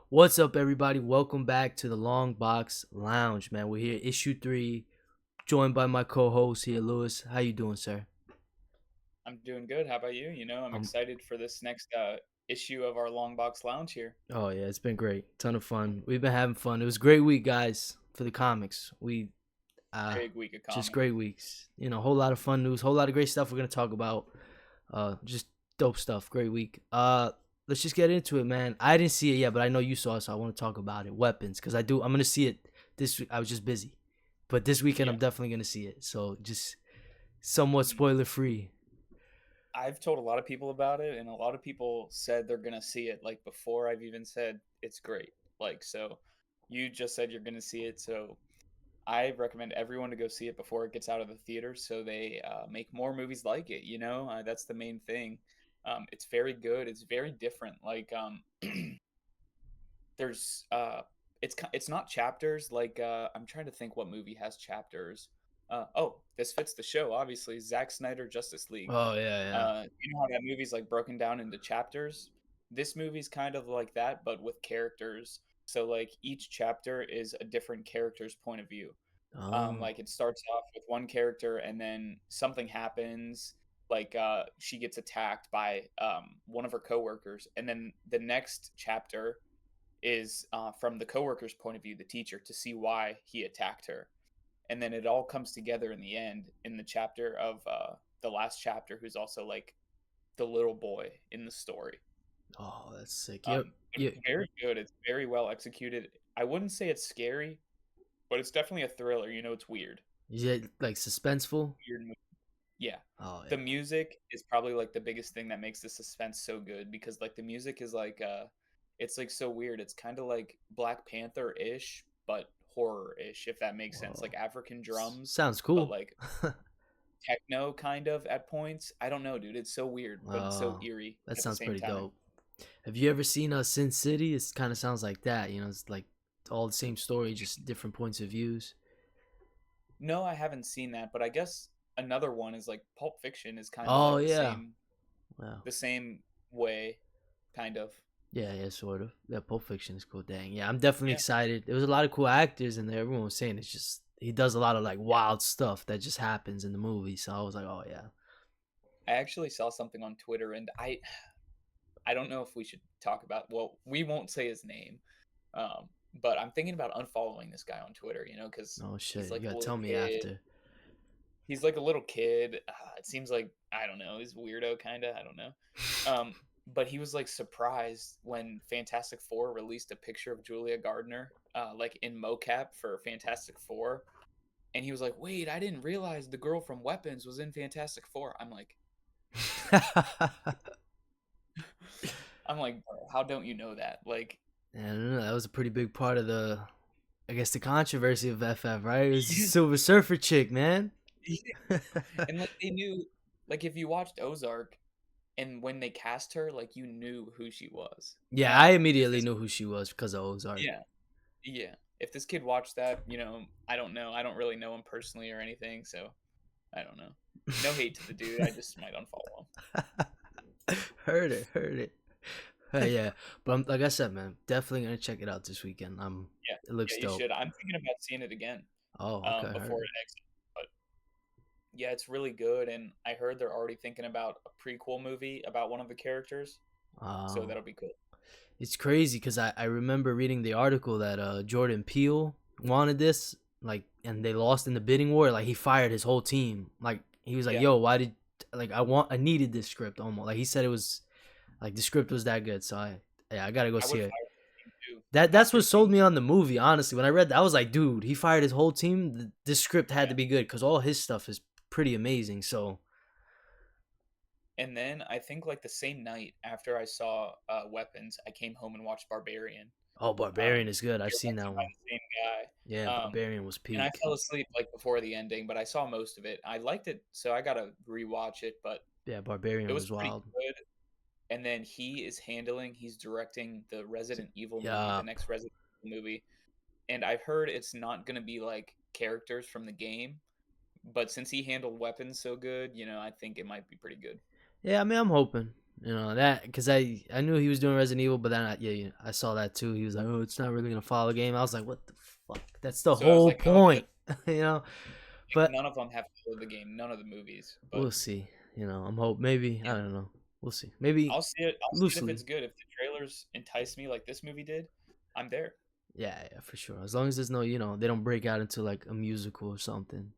What's up, everybody? Welcome back to the Longbox Lounge, man. We're here, issue 3, joined by my co-host here, Lewis. How you doing, sir? I'm doing good. How about you? I'm Um, excited for this next issue of our Long Box Lounge here. oh yeah, it's been great, ton of fun. We've been having fun. It was a great week, guys, for the comics. We Big week of just comics. great weeks. A whole lot of fun news, whole lot of great stuff we're gonna talk about. Just dope stuff. Great week. Let's just get into it, man. I didn't see it yet, but I know you saw it, so I want to talk about it. Weapons, because I'm gonna see it this week. I was just busy, but this weekend Yeah. I'm definitely gonna see it. So just somewhat Mhm. spoiler free. I've told a lot of people about it, and a lot of people said they're gonna see it like before I've even said it's great. So you just said you're gonna see it, so I recommend everyone to go see it before it gets out of the theater, so they make more movies like it. That's the main thing. It's very good. It's very different. There's it's not chapters I'm trying to think what movie has chapters. This fits the show, obviously. Zack Snyder Justice League. Oh yeah, yeah. You know how that movie's like broken down into chapters? This movie's kind of like that, but with characters. So like each chapter is a different character's point of view. Oh, Like it starts off with one character and then something happens, she gets attacked by one of her coworkers, and then the next chapter is from the coworker's point of view, the teacher, to see why he attacked her. And then it all comes together in the end in the chapter of the last chapter, who's also like the little boy in the story. oh, that's sick. Yep. But Yeah. it's very good. It's very well executed. I wouldn't say it's scary, but it's definitely a thriller. It's weird. Is it like suspenseful? Weird movie. Yeah. Oh The yeah. music is probably like the biggest thing that makes the suspense so good, because like the music is it's like so weird. It's kind of like Black Panther-ish, but horror-ish, if that makes sense. Whoa. Like African drums, Sounds but cool. like techno kind of at points. I don't know, dude. It's so weird, but it's so Oh, eerie that at the sounds same pretty time. dope. Have you ever seen Sin City? It kind of sounds like that. It's like all the same story, just different points of views. No, I haven't seen that, but I guess another one is like Pulp Fiction is kind of Oh like yeah. Wow. the same way, kind of. Yeah, yeah, sort of. That Pulp Fiction is cool. Dang. Yeah, I'm definitely Yeah. excited. There was a lot of cool actors in there. Everyone was saying it's just he does a lot of like Yeah. wild stuff that just happens in the movie. So I was like, oh yeah. I actually saw something on Twitter, and I don't know if we should talk about. Well, we won't say his name, but I'm thinking about unfollowing this guy on Twitter. Because Oh he's shit. You like a gotta little tell me kid. after. He's like a little kid. It seems like, I don't know. He's weirdo kind of. I don't know. But he was like surprised when Fantastic Four released a picture of Julia Gardner, like in mocap for Fantastic Four, and he was like, "Wait, I didn't realize the girl from Weapons was in Fantastic Four." I'm like, bro, how don't you know that? Like, I don't know. That was a pretty big part of I guess, the controversy of FF, right? It was the yeah, Silver Surfer chick, man. yeah. And like they knew, like if you watched Ozark, and when they cast her, like you knew who she was. Yeah, I Now, if immediately this, knew who she was because of Ozark. yeah, yeah, if this kid watched that, I don't know. I don't really know him personally or anything, so I don't know. No hate to the dude. I just might unfollow Heard it, heard it. Yeah, but like I said, man, definitely gonna check it out this weekend. Yeah, It looks yeah, you dope. should. I'm thinking about seeing it again, Oh, okay, before heard it it. exits. But yeah, it's really good, and I heard they're already thinking about a prequel movie about one of the characters, so Um, that'll be cool. it's crazy because I remember reading the article that Jordan Peele wanted this, like, and they lost in the bidding war. Like, he fired his whole team. Like, he was like, Yeah, "Yo, why did like I needed this script almost." Like he said it was like the script was that good. So I gotta go I see would it. fire the team too That's after what sold seeing. me on the movie. Honestly, when I read that, I was like, dude, he fired his whole team. This script had Yeah, to be good because all his stuff is pretty amazing. So, and then I think like the same night after I saw Weapons, I came home and watched Barbarian. oh, Barbarian is good. I've seen Directed that by one. the same guy. Yeah, Barbarian was And I peak. fell asleep like before the ending, but I saw most of it. I liked it, so I gotta rewatch it. But Yeah, it Barbarian was was pretty wild. good. And then he's directing the Resident Evil movie, Yeah, the next Resident Evil movie. And I've heard it's not gonna be like characters from the game, but since he handled weapons so good, I think it might be pretty good. yeah. I mean, I'm hoping. You know that because I knew he was doing Resident Evil, but then I saw that too. He was like, oh, it's not really gonna follow the game. I was like, what the fuck? That's the So I was whole like, oh, good. point, you know. Like, But none of them have followed the game, none of the movies, but we'll see. You know, I'm hope maybe I yeah, don't know. We'll see. Maybe I'll see it if it's loosely. good. If the trailers entice me like this movie did, I'm there. Yeah, yeah, for sure. As long as there's no, they don't break out into like a musical or something,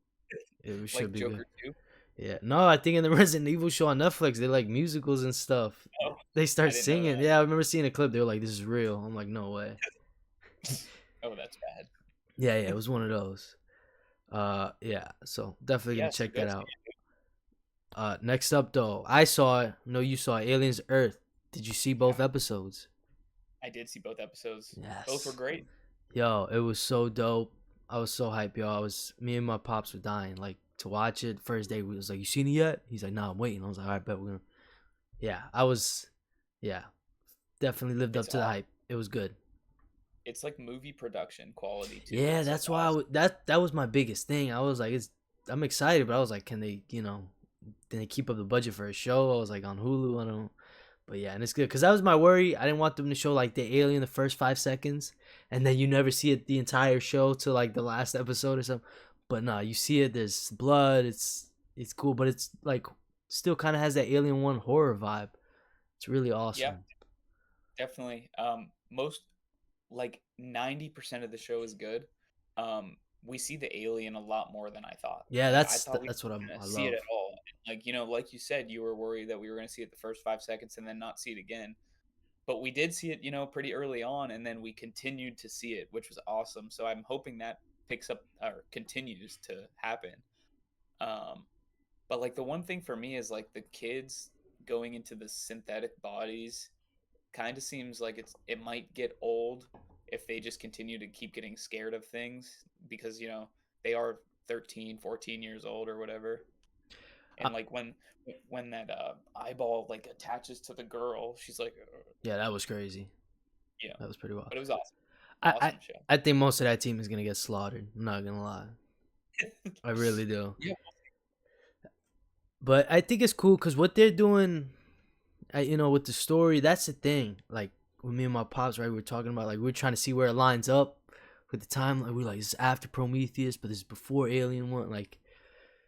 it should Like be good. Joker 2. Yeah. No, I think in the Resident Evil show on Netflix, they like musicals and stuff. Oh, They I start didn't know singing. that. Yeah, I remember seeing a clip. They were like, "This is real." I'm like, "No way." Oh, that's bad. Yeah, yeah, it was one of those. Yeah. So definitely gonna Yeah, so check go that see out. it. Next up though, I saw it. No, you saw it, Aliens Earth. Did you see both Yeah, episodes? I did see both episodes. Both were Yes. great. Yo, it was so dope. I was so hyped, yo. Me and my pops were dying, like, to watch it. First day, we was like, "You seen it yet?" He's like, "Nah, I'm waiting." I was like, "All right, bet we're gonna." Yeah, yeah, definitely lived up It's to the aw- hype. It was good. it's like movie production quality too. Yeah, It's like that's why awesome. that was my biggest thing. I was like, I'm excited, but I was like, can they, can they keep up the budget for a show? I was like on Hulu. I don't know. But yeah, and it's good because that was my worry. I didn't want them to show like the alien the first 5 seconds, and then you never see it the entire show to like the last episode or something. But no, you see it. There's blood. It's cool, but it's like still kind of has that Alien One horror vibe. It's really Yeah, awesome. definitely. Most like 90% of the show is good. We see the alien a lot more than I thought. Yeah, Like I thought we that's what were gonna I see it love. at all. Like like you said, you were worried that we were gonna see it the first 5 seconds and then not see it again. But we did see it, pretty early on, and then we continued to see it, which was awesome. So I'm hoping that picks up or continues to happen. Um, but like the one thing for me is like the kids going into the synthetic bodies kind of seems like it might get old if they just continue to keep getting scared of things because they are 13, 14 years old or whatever. I, And like when that eyeball like attaches to the girl, she's like yeah, that was crazy. yeah, That was pretty wild. but it was awesome. I, I Awesome show. I think most of that team is gonna get slaughtered. I'm not gonna lie. I really do. Yeah, But I think it's cool because what they're doing, with the story, that's the thing. Like with me and my pops, right? We were talking about like we're trying to see where it lines up with the time. Like we're like, this is after Prometheus, but this is before Alien One. Like,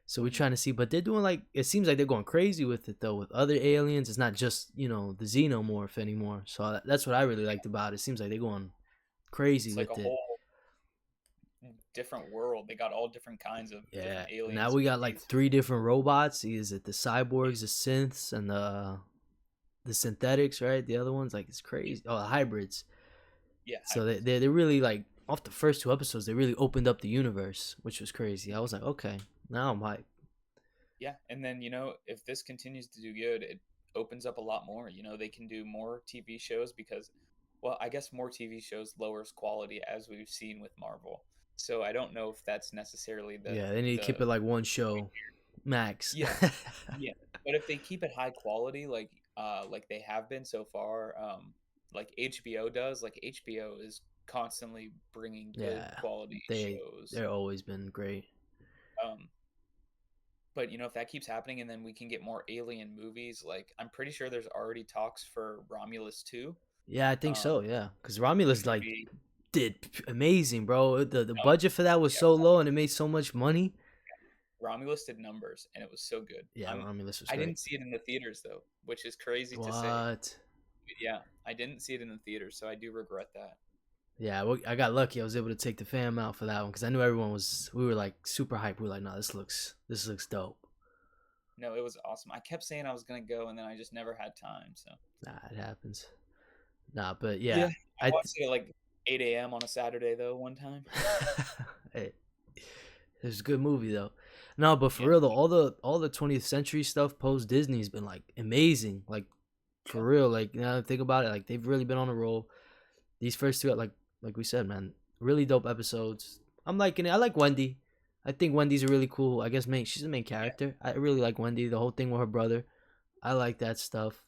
so we're mhm. trying to see. But they're doing like it seems like they're going crazy with it though. With other aliens, it's not just the xenomorph anymore. So that's what I really liked about it. It seems like they're going crazy It's like a with it. whole different world. They got all different kinds of Yeah. different Now alien we got like species. three different robots. Is it the cyborgs, the synths, and the synthetics, right? The other ones, like it's crazy. Oh, the hybrids. Yeah, So hybrids. they really like off the first two episodes, they really opened up the universe, which was crazy. I Mhm. was like, okay, now I'm hyped. Yeah, and then if this continues to do good, it opens up a lot more. They can do more TV shows because, well, I guess more TV shows lowers quality as we've seen with Marvel. So I don't know if that's necessarily Yeah, they need to keep the it like one show max. yeah. Yeah, but if they keep it high quality, like they have been so far, like HBO does, like HBO is constantly bringing good Yeah, quality they shows. they're always been great. Um, but if that keeps happening, and then we can get more Alien movies, like I'm pretty sure there's already talks for Romulus 2, Yeah, I think so. um, Yeah, because which Romulus would like be did amazing, bro. The oh budget for that was yeah, so low and it made so much money. Romulus did numbers, and it was so good. Yeah, Romulus was I great. didn't see it in the theaters though, which is crazy to say. What? Yeah, I didn't see it in the theaters, so I do regret that. Yeah, well, I got lucky. I was able to take the fam out for that one because I knew everyone was. We were like super hyped. We were like, "No, this looks dope." No, it was awesome. I kept saying I was gonna go, and then I just never had time. So Nah, it happens. Nah, but yeah, yeah, I I. watched it at like 8 a.m. on a Saturday though. One time. Hey, it was a good movie though. No, but for Yeah, real though, all the 20th century stuff post Disney's been like amazing. Like yeah, for real, like now that I think about it, like they've really been on a roll. These first two, like we said, man, really dope episodes. I'm liking it. I like Wendy. I think Wendy's a really cool. I guess she's the main yeah. character. I really like Wendy. The whole thing with her brother. I like that stuff.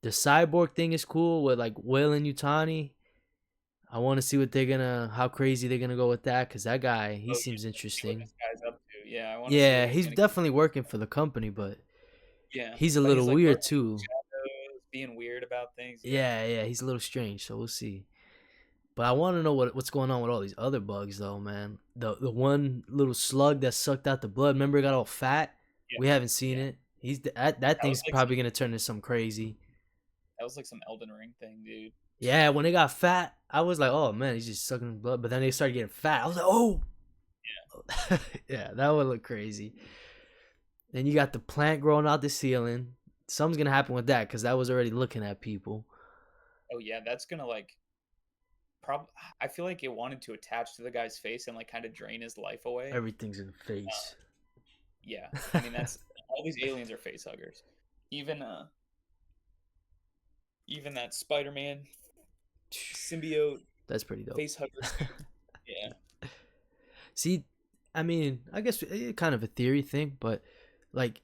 The cyborg thing is cool with like Will and Utani. I want to see how crazy they're gonna go with that, cause that guy, he Oh seems yeah. See what interesting. this guy's up to. Yeah, I want to see what Yeah, he's he's gonna. definitely working for the company, but Yeah, he's a but he's little like weird working too. being weird about things. Yeah. Yeah, yeah, he's a little strange, so we'll see. But I want to know what's going on with all these other bugs, though, man. The one little slug that sucked out the blood. Remember, it got all fat. Yeah. We haven't seen Yeah. it. That That was thing's like probably gonna turn into some crazy. some Elden Ring thing, dude. Yeah, when it got fat, I was like, oh man, he's just sucking blood. But then they started getting fat. I was like, oh, yeah, that would look crazy. Then you got the plant growing out the ceiling. Something's gonna happen with that because that was already looking at people. Oh yeah, that's gonna like prob. I feel like it wanted to attach to the guy's face and like kind of drain his life away. Everything's in the face. Yeah, I mean that's all these aliens are face huggers. Even even that Spider-Man symbiote That's pretty dope. face hugger suit. Yeah, See, I mean, I guess kind of a theory thing, but like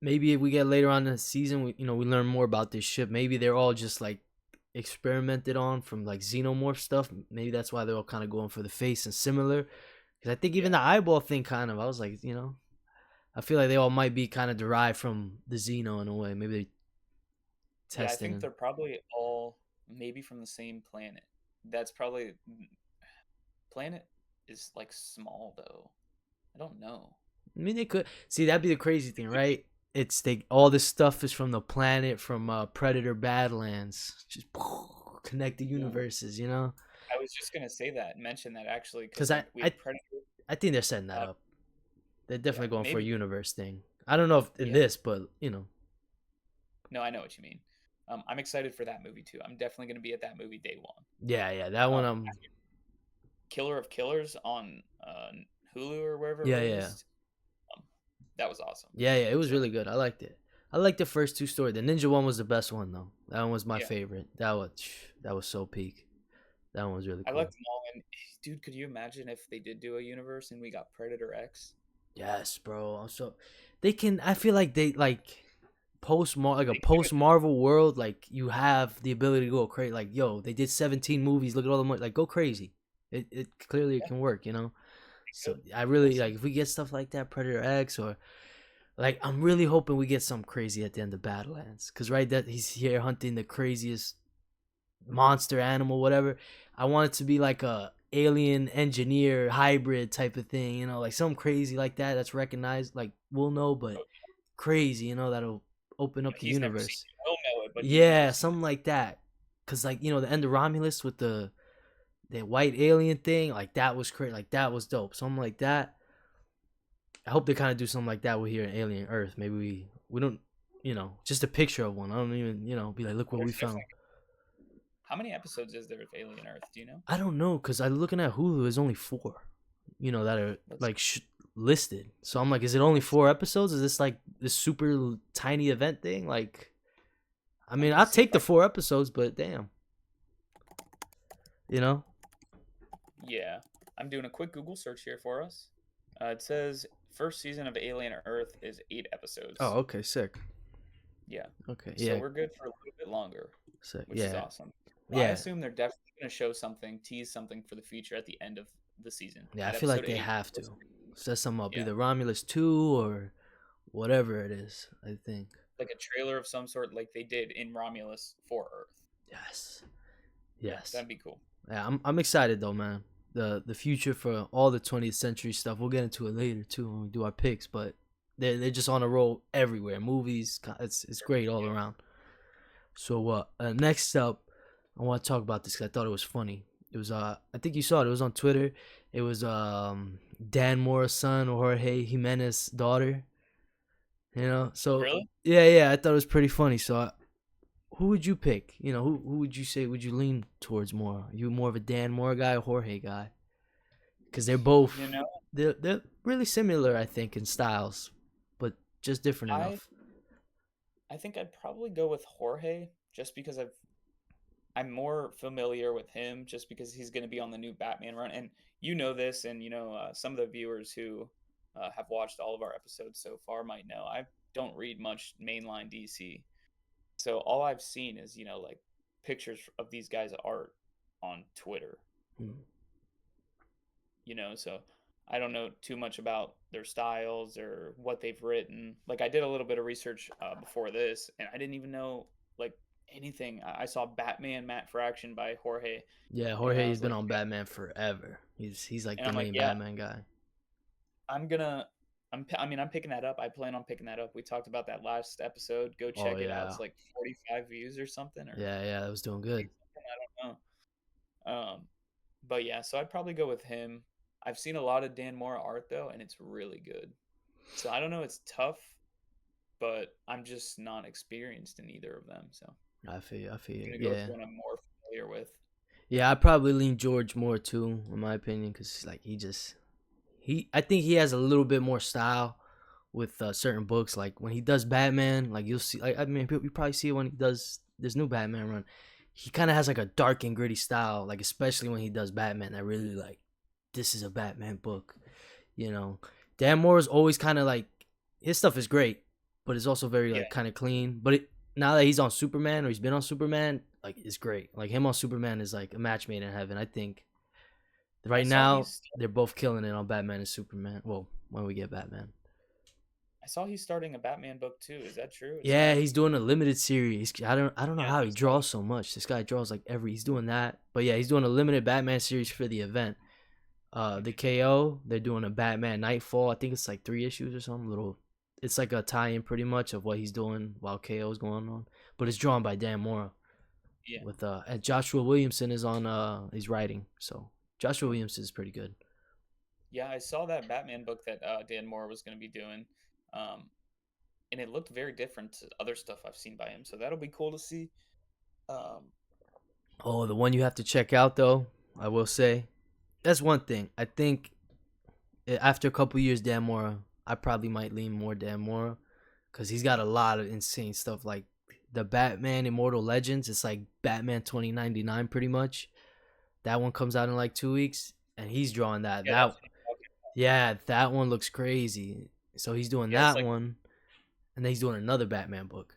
maybe if we get later on in the season, we learn more about this ship. Maybe they're all just like experimented on from like xenomorph stuff. Maybe that's why they're all kind of going for the face and similar. Because I think even yeah, the eyeball thing, kind of, I was like, I feel like they all might be kind of derived from the Xeno in a way. Maybe they yeah. I tested think and they're probably all maybe from the same planet. That's probably planet is like small though. I don't know. I mean, they could see that'd be the crazy thing, right? It's all this stuff is from the planet from Predator Badlands, just connect the Yeah. universes. I was just gonna say that, mention that actually, Because because like we had Predator. I think they're setting that Uh, up. They're yeah, definitely going for a maybe. universe thing. I don't know if in Yeah, this, but no, I know what you mean. I'm excited for that movie too. I'm definitely gonna be at that movie day one. yeah, that one. Killer of Killers on Hulu or wherever it Yeah, released. Um, that was awesome. yeah. It was So really good. I liked it. I liked the first two stories. The ninja one was the best one though. That one was my yeah, favorite. That was so peak. That one was really I cool. liked them all. And dude, could you imagine if they did do a universe and we got Predator X? Yes, bro. They can. I feel like they like like a They could. post Marvel world. Like you have the ability to go crazy. Like yo, they did 17 movies. Look at all the money. Like go crazy. It clearly it Yeah, can work. they So could. I We'll really like see. if we get stuff like that, Predator X, or like I'm really hoping we get some crazy at the end of Badlands. Cause right that he's here hunting the craziest monster animal, whatever. I want it to be like a alien engineer hybrid type of thing, like something crazy like that that's recognized, like we'll know, but Oh, crazy, that'll open up the he's never seen universe. it. He'll know it, but he's never Yeah, seen it. something like that. Cause like the end of Romulus with the white alien thing, like that was crazy, like that was dope. Something like that. I hope they kind of do something like that with here in Alien Earth. Maybe we don't, just a picture of one. I don't even, be like, look what we There's found. definitely. How many episodes is there of Alien Earth? Do you know? I don't know, cause I'm looking at Hulu. There's only four, that are Let's like listed. So I'm like, is it only let's four episodes? Is this like this super tiny event thing? Like, I let mean, me I'll see if take I the can. 4 episodes, but damn, you know. Yeah, I'm doing a quick Google search here for us. It says first season of Alien Earth is 8 episodes. Oh, okay, sick. Yeah, Okay, so yeah, we're good for a little bit longer, sick. which is Yeah, awesome. I yeah, assume they're definitely going to show something, tease something for the future at the end of the season. yeah. I At feel like episode they 8, have to set some up, yeah, either Romulus 2 or whatever it is. I think. like a trailer of some sort, like they did in Romulus for Earth. Yes, Yeah, yes. that'd be cool. Yeah, I'm excited though, man. The future for all the 20th century stuff. We'll get into it later too when we do our picks, but they're just on a roll everywhere. Movies, it's great all Yeah. around. So next up, I want to talk about this 'cause I thought it was funny. It was I think you saw it. It was on Twitter. It was Dan Mora's son, Jorge Jimenez's daughter. So Really? yeah, I thought it was pretty funny. So who would you pick? Who would you say would you lean towards more? Are you more of a Dan Moore guy or Jorge guy? Because they're You both know, they're really similar, I think, in styles, but just different I enough. I think I'd probably go with Jorge just because I'm more familiar with him just because he's going to be on the new Batman run, and you know this, and some of the viewers who have watched all of our episodes so far might know I don't read much mainline DC, so all I've seen is like pictures of these guys' art on Twitter, Hmm. so I don't know too much about their styles or what they've written. Like I did a little bit of research before this, and I didn't even know like anything. I saw Batman Matte Fraction by Jorge, Yeah, and I Jorge's was been like, on Batman forever. He's like and the I'm like, main yeah, Batman guy. I'm gonna. I mean, I'm picking that up. I plan on picking that up. We talked about that last episode. Go Oh check it out. yeah, It's like 45 views or something, or yeah, that was doing good. I don't know. But yeah, so I'd probably go with him. I've seen a lot of Dan Mora art though, and it's really good. So I don't know. It's tough, but I'm just not experienced in either of them. So I feel I'm you. gonna go with Yeah, one I'm more familiar with. yeah. I probably lean George more too, in my opinion, because like I think he has a little bit more style with certain books. Like when he does Batman, like you'll see. Like, I mean, you probably see it when he does this new Batman run. He kind of has like a dark and gritty style, like especially when he does Batman. That really like this is a Batman book, you know. Dan Moore's always kind of like his stuff is great, but it's also very Yeah, like kind of clean. But now that he's on Superman or he's been on Superman, like it's great. Like him on Superman is like a match made in heaven. I think I right saw now they're both killing it on Batman and Superman. Well, when we get Batman. he's starting a Batman book too. Is that true? It's Yeah, not. he's doing a limited series. I don't know Yeah, how I he saw draws so much. This guy draws like every. He's doing that, but yeah, he's doing a limited Batman series for the event. The Mhm. KO, they're doing a Batman Nightfall. I think it's like 3 issues or something. Little, it's like a tie-in pretty much of what he's doing while KO is going on. But it's drawn by Dan Mora Yeah. with and Joshua Williamson is on he's writing. So Joshua Williamson is pretty good. Yeah, I saw that Batman book that Dan Moore was going to be doing, um, and it looked very different to other stuff I've seen by him. So that'll be cool to see. Um, Oh, the one you have to check out though, I will say, that's one thing. I think after a couple years, Dan Mora, I probably might lean more Dan Mora because he's got a lot of insane stuff like the Batman Immortal Legends. It's like Batman 2099 pretty much. That one comes out in like 2 weeks, and he's drawing that. yeah, that's That what I'm talking. yeah, that one looks crazy. So he's doing Yeah, it's that like one, and then he's doing another Batman book.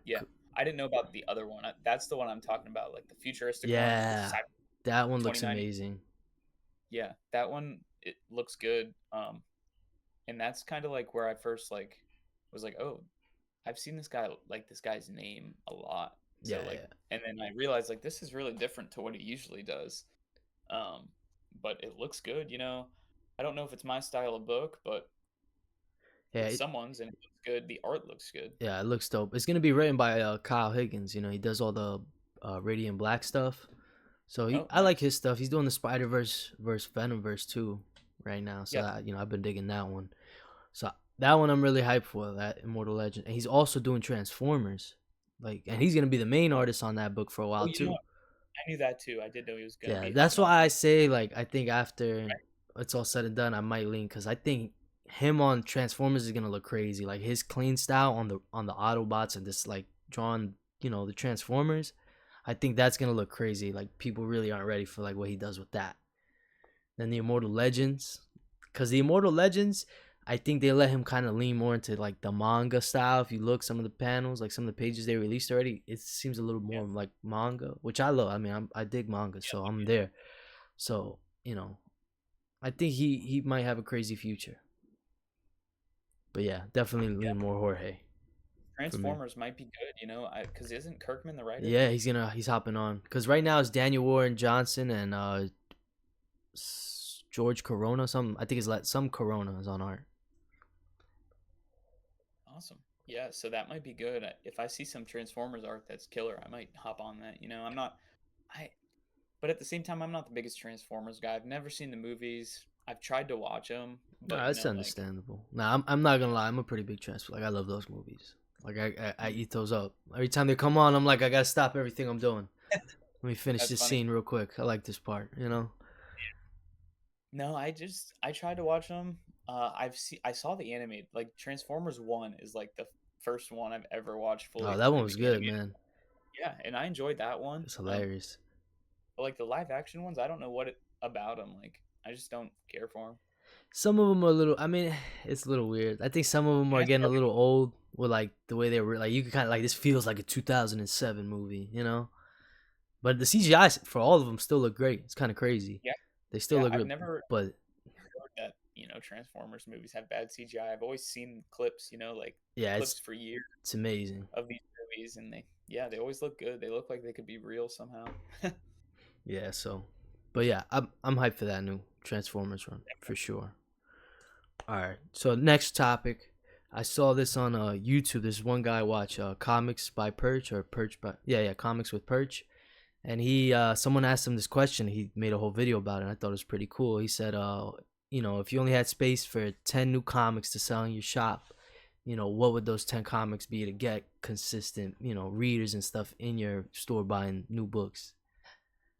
yeah. I didn't know about the other one. That's the one I'm talking about, like the futuristic one, the Yeah, that one looks 2090. amazing. Yeah, that one it looks good. And that's kind of like where I first like was like, oh, I've seen this guy like this guy's name a lot. So Yeah, like, yeah, and then I realized like this is really different to what he usually does. Um, but it looks good, you know. I don't know if it's my style of book, but yeah. it's someone's and it looks good. The art looks good. Yeah, it looks dope. It's gonna be written by Kyle Higgins. You know, he does all the Radiant Black stuff. So Oh, I like nice. his stuff. He's doing the Spider Verse versus Venom verse too right now. So Yeah, I've been digging that one. So that one I'm really hyped for, that Immortal Legend. And he's also doing Transformers. Like, and he's gonna be the main artist on that book for a oh, while you know too. what? I knew that too. I did know he was gonna Yeah, be that's hopping on why I Trans. say like I think after Right? it's all said and done, I might lean because I think him on Transformers is gonna look crazy. Like his clean style on the Autobots and this like drawing, the Transformers. I think that's gonna look crazy. Like people really aren't ready for like what he does with that. Then the Immortal Legends, because the Immortal Legends, I think they let him kind of lean more into like the manga style. If you look some of the panels, like some of the pages they released already, it seems a little Yeah, more like manga, which I love. I mean, I dig manga, yeah, so I'm there. So I think he might have a crazy future. But yeah, definitely yeah. lean more Jorge for me. Transformers might be good, you know, because isn't Kirkman the writer? Yeah, he's hopping on because right now it's Daniel Warren Johnson and George Corona. Some I think it's like some Corona is on art. Awesome. Yeah, so that might be good. If I see some Transformers art that's killer, I might hop on that. You know, I'm not, I, but at the same time, I'm not the biggest Transformers guy. I've never seen the movies. I've tried to watch them, but Nah, you that's know, like, understandable. Nah, I'm not gonna lie. I'm a pretty big transfer. Like I love those movies. Like I mm, eat those up every time they come on. I'm like I gotta stop everything I'm doing. Let me finish that's this funny. scene real quick. I like this part. You know. No, I tried to watch them. I saw the animated like Transformers One is like the first one I've ever watched fully Oh, that one through was the good, animated. man. Yeah, and I enjoyed that one. It's hilarious. But like the live action ones, I don't know what it about them. Like, I just don't care for them. Some of them are a little. I mean, it's a little weird. I think some of them are getting a little old with like the way they were. Like you can kind of like this feels like a 2007 movie, But the CGI for all of them still look great. It's kind of crazy. Yeah, They still yeah. look I've real, never but heard that Transformers movies have bad CGI. I've always seen clips, like yeah, clips for years it's amazing. of these movies, and Yeah, they always look good. They look like they could be real somehow. Yeah, so, but yeah, I'm hyped for that new Transformers run for sure. All right, so next topic, I saw this on YouTube. This one guy watch comics by Perch or Perch by comics with Perch, and he someone asked him this question. He made a whole video about it. And I thought it was pretty cool. He said, if you only had space for 10 new comics to sell in your shop, what would those 10 comics be to get consistent, readers and stuff in your store buying new books?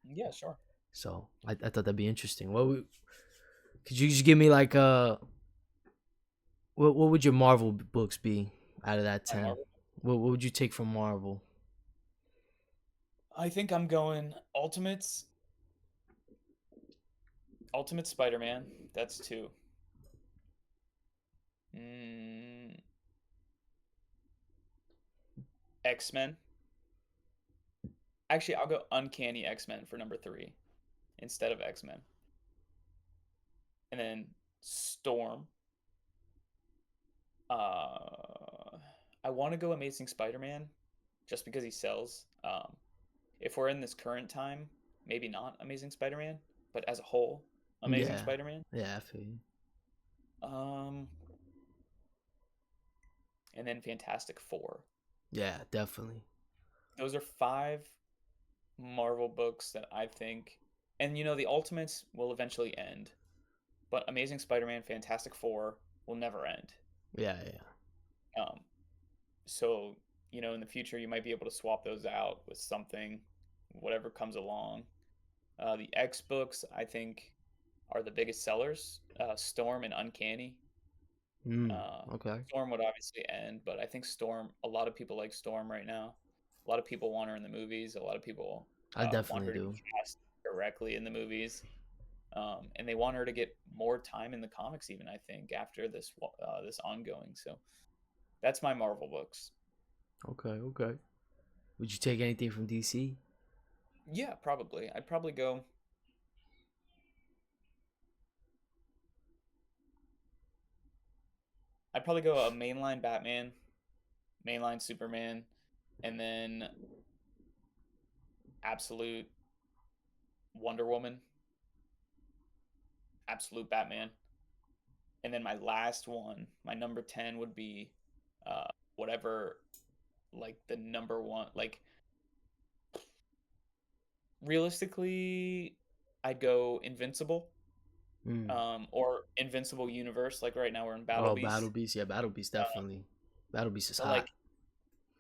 Yeah, sure. So I thought that'd be interesting. Could you just give me like what would your Marvel books be out of that My 10? Marvel. What would you take from Marvel? I think I'm going Ultimates. Ultimate Spider-Man. That's two. Mm, X-Men. Actually, I'll go Uncanny X-Men for number three instead of X-Men. And then Storm. I want to go Amazing Spider-Man just because he sells. If we're in this current time, maybe not Amazing Spider-Man, but as a whole, Amazing Yeah, Spider-Man. yeah, I feel you. Um, and then Fantastic Four. Yeah, definitely. Those are five Marvel books that I think, and the Ultimates will eventually end, but Amazing Spider-Man, Fantastic Four will never end. Yeah, yeah. Um, so in the future you might be able to swap those out with something, whatever comes along. The X books I think are the biggest sellers. Storm and Uncanny. Uh, Okay. Storm would obviously end, but I think Storm. A lot of people like Storm right now. A lot of people want her in the movies. A lot of people I want definitely her to be do. cast directly in the movies, and they want her to get more time in the comics. Even I think after this ongoing. So that's my Marvel books. Okay, okay. Would you take anything from DC? Yeah, probably. I'd probably go a mainline Batman, mainline Superman, and then absolute Wonder Woman, absolute Batman, and then my last one, my number 10 would be whatever, like the number one, like realistically, I'd go Invincible, Mm. or Invincible Universe. Like right now we're in Battle Oh, Battle Beast. Beast. Yeah, Battle Beast definitely. Battle Beast is But hot. like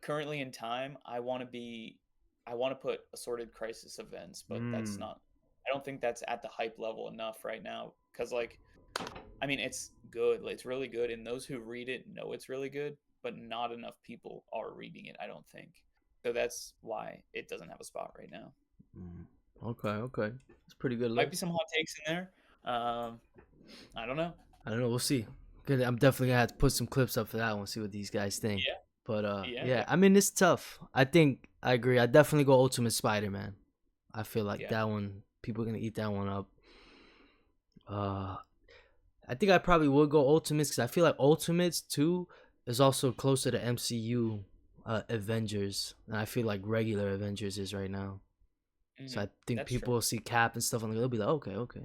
currently in time, I want to put Assorted Crisis Events, but that's Mm. not. I don't think that's at the hype level enough right now because like I mean it's good, like, it's really good, and those who read it know it's really good, but not enough people are reading it, I don't think. So that's why it doesn't have a spot right now. Mm. Okay, okay. It's a pretty good Might be list. some hot takes in there. Um, I don't know. I don't know. We'll see. Good. I'm definitely gonna have to put some clips up for that one. See what these guys think. Yeah, But yeah, yeah. I definitely. mean, it's tough. I think I agree. I definitely go Ultimate Spider-Man. I feel like Yeah. that one. People are gonna eat that one up. Uh, I think I probably would go Ultimates because I feel like Ultimates too is also closer to MCU Avengers, and I feel like regular Avengers is right now. So Hmm. I think That's true. people will see Cap and stuff, and they'll be like, okay, okay,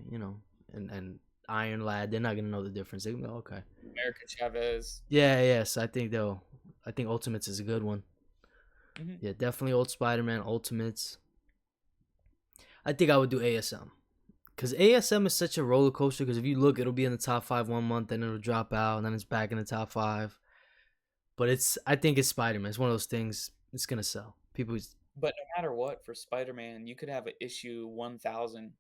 and Iron Lad, they're not gonna know the difference. They can go, okay, America Chavez. yeah, yes, I think Ultimates is a good one. Hmm. Yeah, definitely old Spider-Man Ultimates. I think I would do ASM because ASM is such a roller coaster. Because if you look, it'll be in the top five one month, then it'll drop out, and then it's back in the top five. But I think it's Spider-Man. It's one of those things. It's gonna sell. People, But no matter what, for Spider-Man, you could have an issue 1,000.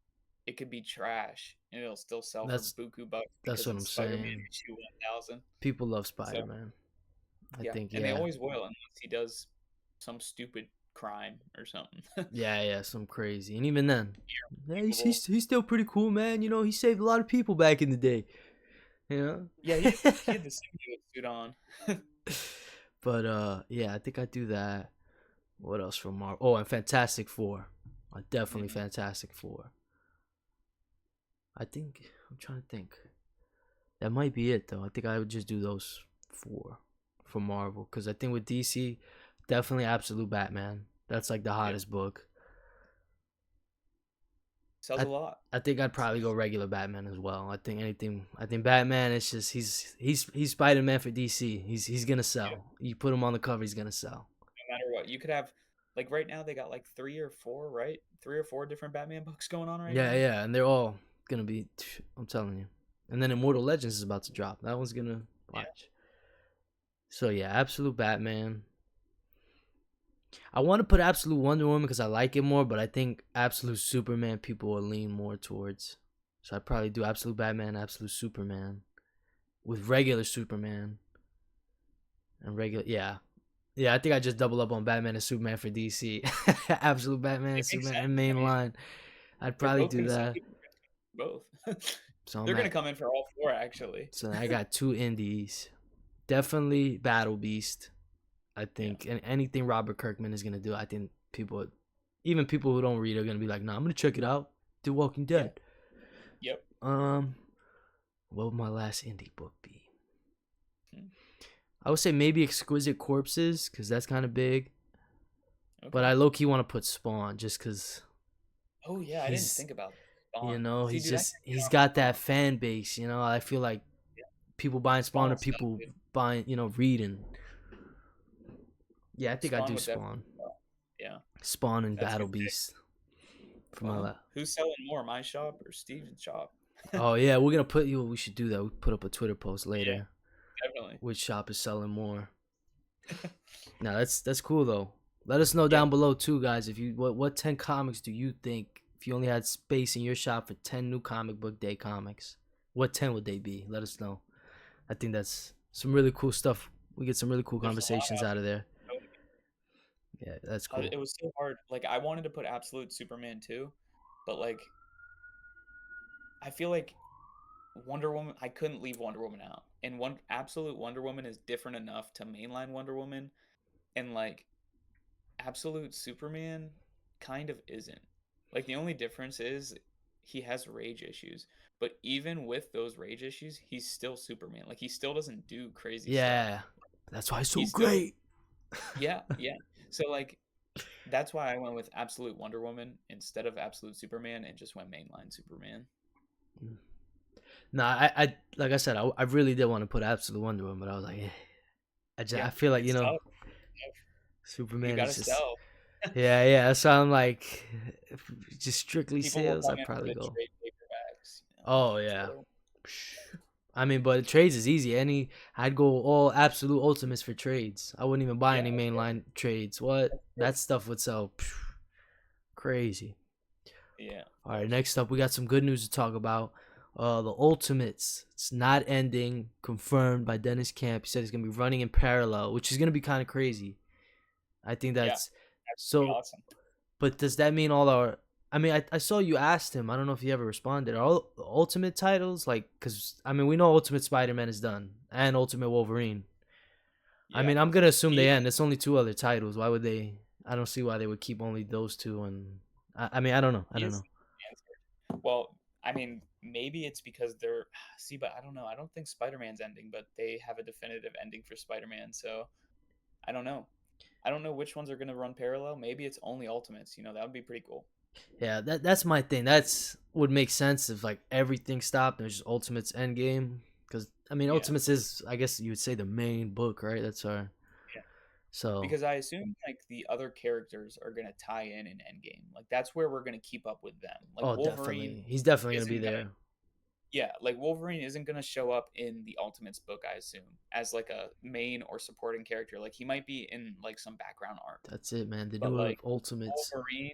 It could be trash, and it'll still sell for that's buku bucks that's because what I'm it's Spider-Man saying. issue 1,000. People love So Spider-Man. I yeah, think and they yeah. always will unless he does some stupid crime or something. Yeah, yeah, some crazy. And even then, yeah, Irredeemable. he's still pretty cool, man. He saved a lot of people back in the day. You Yeah, know. he had the symbiote suit on. But yeah, I think I do that. What else from Marvel? Oh, and Fantastic Four. Definitely Hmm. Fantastic Four. I think I'm trying to think. That might be it though. I think I would just do those four for Marvel because I think with DC, definitely Absolute Batman. That's like the Yeah, hottest book. sells I a lot. I think I'd probably go regular Batman as well. I think anything. I think Batman. It's just he's Spider Man for DC. He's gonna Yeah, sell. You put him on the cover, he's gonna sell. no matter what, you could have like right now they got like three or four, right? Three or four different Batman books going on right Yeah, now. yeah, and they're all gonna be. I'm telling you. And then Immortal Legends is about to drop. That one's gonna Yeah, watch. So yeah, Absolute Batman. I want to put Absolute Wonder Woman because I like it more, but I think Absolute Superman people will lean more towards. So I'd probably do Absolute Batman, Absolute Superman with regular Superman and regular. Yeah, yeah. I think I just double up on Batman and Superman for DC. Absolute Batman and it makes Superman and sense. I mean, mainline. I'd they're probably both do gonna some that. people are gonna come for both. So I'm They're gonna at. come in for all four actually. So I got two indies. Definitely Battle Beast. I Yeah, think and anything Robert Kirkman is gonna do, I think people, even people who don't read, are gonna be like, "Nah, I'm gonna check it out." The Walking yeah, Dead. yep. Um, what would my last indie book be? Hmm. I would say maybe Exquisite Corpses because that's kind of big. But Okay. I low key want to put Spawn just because Oh yeah, I didn't he's, think about Spawn. See, he's dude, I just gotta get he's on got that Spawn. fan base. I feel like Yeah, people buying Spawn Spawn or will sell, people dude. buying, reading. Yeah, I think I Spawn do would definitely Spawn, sell. Yeah, Spawn and that's a Battle good pick. Beast for my Well, last. who's selling more, my shop or Steven's shop? Oh yeah, we're gonna put you. We should do that. We put up a Twitter post Yeah, later. definitely. Which shop is selling more? Now that's cool though. Let us know Yeah. down below too, guys. If you what 10 comics do you think, if you only had space in your shop for 10 new comic book day comics? What 10 would they be? Let us know. I think that's some really cool stuff. We get some really cool There's a lot conversations out out of there. there. Yeah, that's cool. It was so hard. Like I wanted to put Absolute Superman too, but like I feel like Wonder Woman. I couldn't leave Wonder Woman out, and one Absolute Wonder Woman is different enough to mainline Wonder Woman, and like Absolute Superman kind of isn't. Like the only difference is he has rage issues, but even with those rage issues, he's still Superman. Like he still doesn't do crazy stuff. Yeah, that's why it's so He's still great. yeah, yeah. So like that's why I went with Absolute Wonder Woman instead of Absolute Superman and just went mainline Superman. Nah, I like I said, I really did want to put Absolute Wonder Woman, but I was like, I Yeah, feel like it's tough. You Superman got is to just. sell. Yeah, yeah. So I'm like, if just strictly People will sales, come I'd in for probably the go. trade paperbacks. Oh That's what yeah. I want. I mean, but trades is easy. I'd go all absolute ultimates for trades. I wouldn't even buy Yeah, any mainline trades. What? of That course. stuff would sell crazy. Yeah, of All right, course. next up, we got some good news to talk about. The Ultimates. It's not ending. Confirmed by Dennis Camp. He said it's gonna be running in parallel, which is gonna be kind of crazy. I think Yeah, that's that's pretty so. awesome. But does that mean all our? I mean, I saw you asked him. I don't know if he ever responded. Are all Ultimate titles like? Because I mean, we know Ultimate Spider-Man is done and Ultimate Wolverine. I Yeah, mean, I'm gonna assume they he end. There's only two other titles. Why would they? I don't see why they would keep only those two. And I mean, I don't know. I he don't is know. answered. Well, I mean, maybe it's because they're see, but I don't know. I don't think Spider-Man's ending, but they have a definitive ending for Spider-Man, so I don't know. I don't know which ones are going to run parallel. Maybe it's only Ultimates. That would be pretty cool. Yeah, that's my thing. That's would make sense if like everything stopped and there's just Ultimates Endgame. Because I mean, Yeah, Ultimates is, I guess you would say, the main book, right? That's our. yeah. So. Because I assume like the other characters are going to tie in Endgame. Like that's where we're going to keep up with them. Like Oh, Wolverine definitely. He's definitely gonna be isn't going to there. yeah, like Wolverine isn't going to show up in the Ultimates book, I assume, as like a main or supporting character. Like he might be in like some background arc. That's it, man. The But new like Ultimates. Wolverine,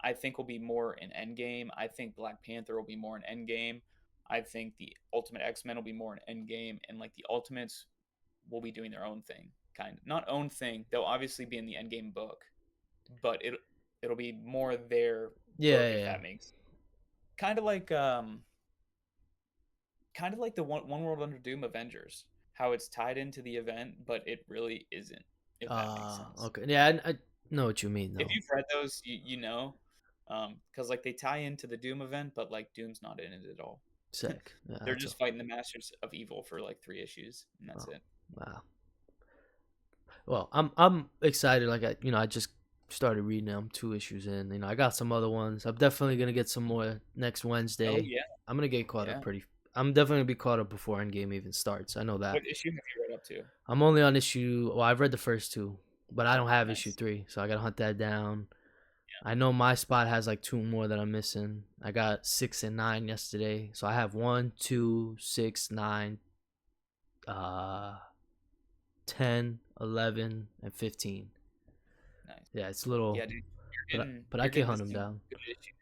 I think will be more in Endgame. I think Black Panther will be more in Endgame. I think the Ultimate X Men will be more in Endgame, and like the Ultimates will be doing their own thing, kind of not own thing. They'll obviously be in the Endgame book, but it'll be more their Yeah, book yeah, if yeah. that makes kind of like the One World Under Doom Avengers, how it's tied into the event, but it really isn't, if that makes sense. Okay. Yeah, I know what you mean, If though. you've read those, you know, because like they tie into the Doom event, but like Doom's not in it at all. Sick. Yeah, They're that's just all. fighting the Masters of Evil for like 3 issues, and that's Oh, it. wow. Well, I'm excited. Like I just started reading them, 2 issues in. I got some other ones. I'm definitely gonna get some more next Oh Wednesday. yeah, I'm gonna get caught up yeah. pretty. I'm definitely gonna be caught up before Endgame even starts. I know that. What issue have you read up to? I'm only on issue. Well, I've read the first two, but I don't have issue Nice. 3, so I gotta hunt that down. Yeah. I know my spot has like 2 more that I'm missing. I got 6 and 9 yesterday, so I have 1, 2, 6, 9, uh, 10, 11, and 15. Nice. Yeah, it's a little, Yeah, dude. but I You're can getting to hunt them some down. good issues.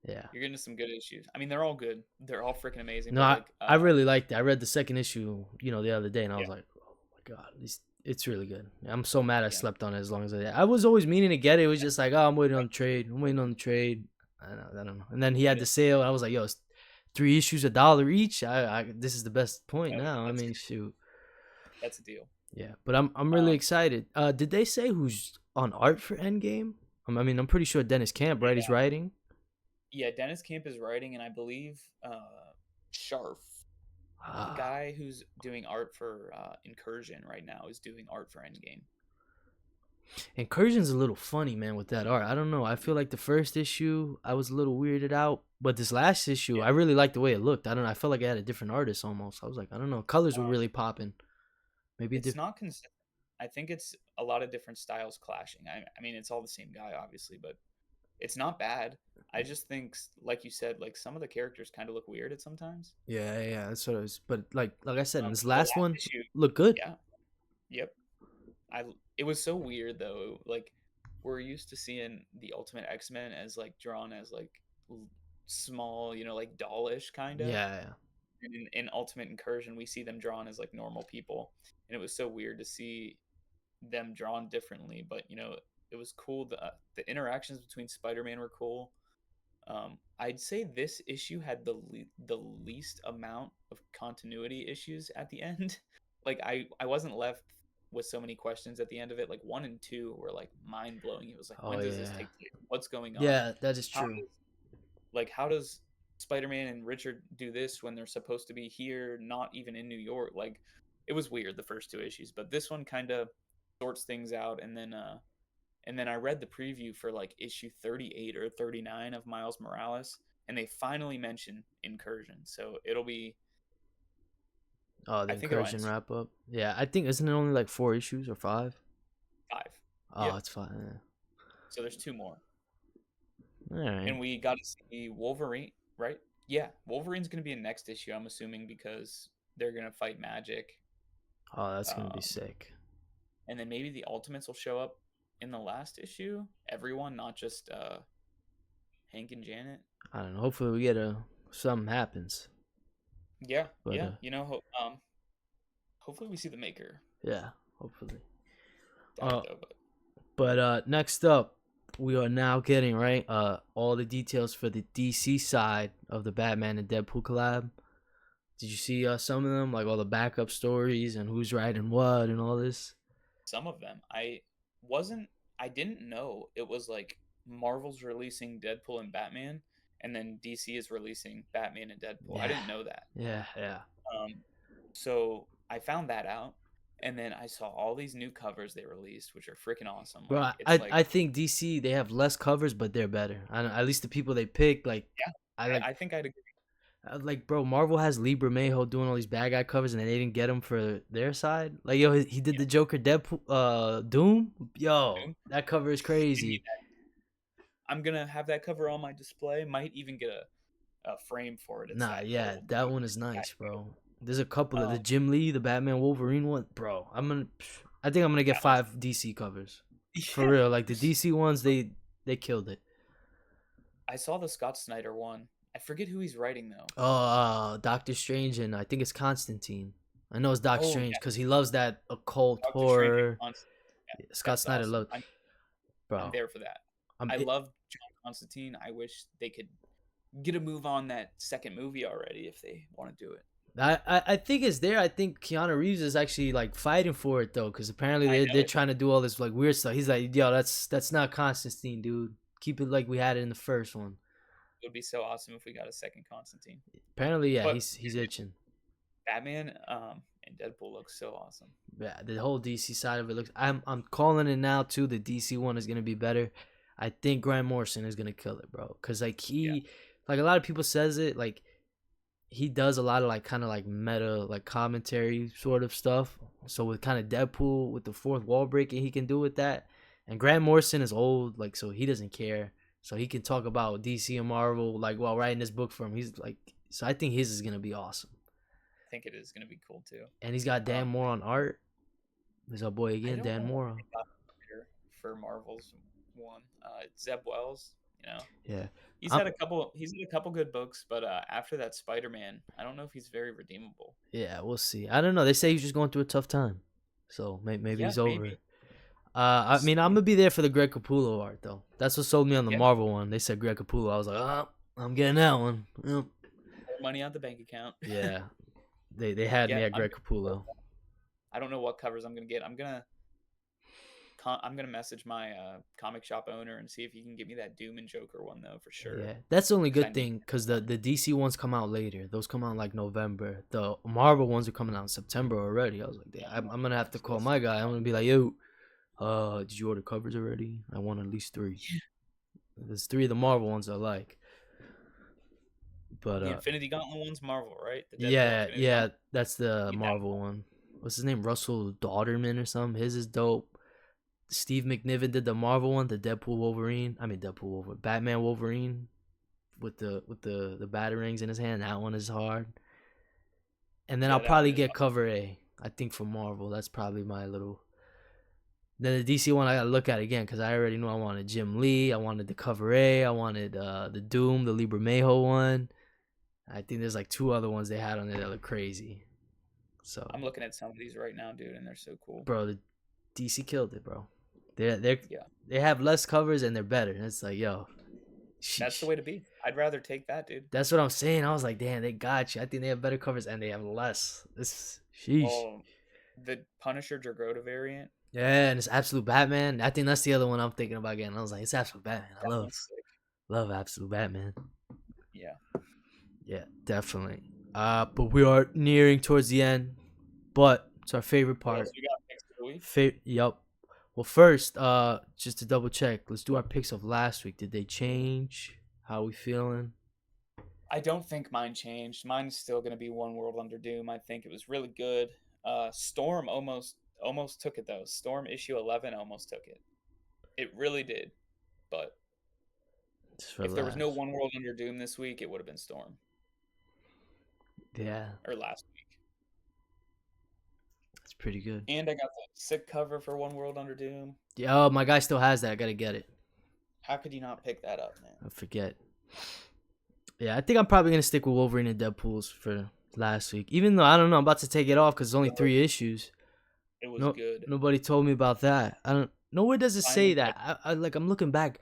Yeah. You're getting to some good issues. I mean, they're all good. They're all freaking amazing. No, But I, like, I really liked it. I read the second issue, the other day, and I yeah, was like, oh my god, it's really good. I'm so mad I yeah, slept on it as long as I did. I was always meaning to get it. It was just like, oh, I'm waiting on the trade. I'm waiting on the trade. I don't know. And then he had yeah. the sale. I was like, yo, it's 3 issues $1 each. This is the best point Oh, now. I that's mean, good. shoot. That's a deal. Yeah, but I'm really Um, excited. Did they say who's on art for Endgame? I mean, I'm pretty sure Dennis Camp, right? He's yeah, writing. yeah. Dennis Camp is writing, and I believe Sharf, the Ah, guy who's doing art for Incursion right now, is doing art for Endgame. Incursion's a little funny, man, with that art. I don't know. I feel like the first issue, I was a little weirded out, but this last issue, Yeah. I really liked the way it looked. I don't know. I felt like I had a different artist almost. I was like, I don't know. Colors were Um, really popping. Maybe it's different. not consistent. I think it's a lot of different styles clashing. I mean, it's all the same guy, obviously, but it's not bad. I just think, like you said, like some of the characters kind of look weird at sometimes. Yeah, yeah, that's what it was. But like I said, in this The last last one, issue, looked good. yeah, yep. It was so weird though. Like we're used to seeing the Ultimate X-Men as like drawn as like l- small, like dollish kind of. Yeah, yeah. And in Ultimate Incursion, we see them drawn as like normal people, and it was so weird to see them drawn differently. But it was cool. The interactions between Spider-Man were cool. I'd say this issue had the least amount of continuity issues at the end. Like I wasn't left with so many questions at the end of it. Like 1 and 2 were like mind blowing. It was like, Oh when does this yeah, take place? What's going on? yeah. That is How true. does how does Spider-Man and Richard do this when they're supposed to be here, not even in New York? Like it was weird the first 2 issues, but this one kind of sorts things out. And then I read the preview for like issue 38 or 39 of Miles Morales, and they finally mention Incursion. So it'll be, Oh, the I think it'll end Incursion wrap up. Yeah, I think isn't it only like 4 issues or 5? 5. Oh, Yep. it's 5. So there's 2 more. All right. And we got to see Wolverine, right? Yeah, Wolverine's going to be in next issue, I'm assuming, because they're going to fight magic. Oh, that's gonna be Um, sick. and then maybe the Ultimates will show up in the last issue. Everyone, not just Hank and Janet. I don't know. Hopefully we get something happens. Yeah, But yeah. Hopefully we see the Maker. yeah, hopefully. Doubt it Uh, though, but but next up, we are now getting right all the details for the DC side of the Batman and Deadpool collab. Did you see some of them, like all the backup stories and who's writing what and all this? some of them wasn't I didn't know it was like Marvel's releasing Deadpool and Batman, and then DC is releasing Batman and Deadpool. I Yeah, didn't know that. yeah, yeah. Um, so I found that out, and then I saw all these new covers they released, which are freaking awesome. Bro, Like it's I like, think DC they have less covers, but they're better. I don't, at least the people they pick, like yeah, I like I think I'd agree. like bro. Marvel has Libra Mayho doing all these bad guy covers, and they didn't get him for their side. Like yo, he did Yeah, the Joker Deadpool, Doom. Yo, Doom. that cover is Give me crazy. that. I'm gonna have that cover on my display. Might even get a frame for it. It's Nah, that yeah, gold, that dude. one is It's that nice, good. bro. There's a couple of the Um, Jim Lee, the Batman Wolverine one, bro. I think I'm gonna get that one's 5 DC covers for yeah. real. Like the DC ones, they killed it. I saw the Scott Snyder one. I forget who he's writing though. Oh, Doctor Strange and I think it's Constantine. I know it's Doc Oh Strange yeah, because he loves that occult Doctor Strange and horror. Constantine. Yeah, Scott that's Snyder awesome. loved, I'm bro. there for that. I'm I it, love John Constantine. I wish they could get a move on that second movie already if they want to do it. I think it's there. I think Keanu Reeves is actually like fighting for it though, because apparently I they're know trying to do all this like weird stuff. He's like, yo, that's not Constantine, dude. Keep it like we had it in the first one. it would be so awesome if we got a second Constantine. Apparently, yeah, But he's itching. Batman And Deadpool looks so awesome. Yeah, the whole DC side of it looks. I'm calling it now too. The DC one is gonna be better. I think Grant Morrison is gonna kill it, bro. Cause like Yeah. like a lot of people says it, like he does a lot of like kind of like meta like commentary sort of stuff. So with kind of Deadpool with the fourth wall breaking, he can do with that. And Grant Morrison is old, like so he doesn't care. So he can talk about DC and Marvel like while writing this book for him. He's like, so I think his is gonna be awesome. I think it is gonna be cool too. And he's got Dan Moore on art. There's our boy I again, don't Dan know what Moore. they got here for Marvel's one. Zeb Wells, Yeah, he's I'm, had a couple. He's had a couple good books, but after that Spider-Man, I don't know if he's very redeemable. yeah, we'll see. I don't know. They say he's just going through a tough time, so maybe Yeah, he's over maybe. it. We'll I mean, I'm see. gonna be there for the Greg Capullo art though. That's what sold me on the Yeah, Marvel one. They said Greg Capullo. I was like, oh, I'm getting that one. Yep. more money out the bank account. Yeah, they had me Yeah, at Greg Capullo. I don't know what covers I'm gonna get. I'm gonna message my comic shop owner and see if he can get me that Doom and Joker one though for sure. Yeah, that's the only 'Cause I good need thing because the DC ones come out later. Those come out in, like November. The Marvel ones are coming out in September already. I was like, damn, I'm gonna have to call my guy. I'm gonna be like, yo, did you order covers already? I want at least 3. There's 3 of the Marvel ones I like. But the Infinity Gauntlet one's Marvel, right? The Deadpool yeah, Infinity yeah, Gauntlet. that's the Need that Marvel one. What's his name? Russell Dauterman or something. His is dope. Steve McNiven did the Marvel one, the Deadpool Wolverine. I mean Deadpool Wolverine, Batman Wolverine with the batarangs in his hand. That one is hard. And then I'll Yeah, that one probably is. get cover A. I think for Marvel, that's probably my little. Then the DC one I gotta look at again because I already knew I wanted Jim Lee. I wanted the cover A. I wanted the Doom, the Libre Mayho one. I think there's like 2 other ones they had on there that look crazy. So, I'm looking at some of these right now, dude, and they're so cool. bro, the DC killed it, bro. They Yeah, they have less covers and they're better. It's like, yo, that's the sheesh. way to be. I'd rather take that, dude. That's what I'm saying. I was like, damn, they got you. I think they have better covers and they have less. This sheesh. Oh, the Punisher Dragotta variant. Yeah, and it's Absolute Batman. I think that's the other one I'm thinking about getting. I was like, it's Absolute Batman. I That one's sick. love Absolute Batman. Yeah. Yeah, definitely. But we are nearing towards the end. But it's our favorite What else part. we got next week? Yup. Well, first, just to double check, let's do our picks of last week. Did they change? How we feeling? I don't think mine changed. Mine's still gonna be One World Under Doom. I think it was really good. Storm almost took it though. Storm issue 11 almost took it. It really did. But Just if there was no relax. One World Under Doom this week, it would have been Storm Yeah, or last week. that's pretty good. And I got the sick cover for One World Under Doom. Yeah, oh, my guy still has that. I gotta get it. How could you not pick that up, man? I forget. Yeah, I think I'm probably gonna stick with Wolverine and Deadpool's for last week. Even though I don't know, I'm about to take it off because it's only 3 issues. It was No, good. nobody told me about that. I don't. Nowhere does it say Finally, that. I'm looking back.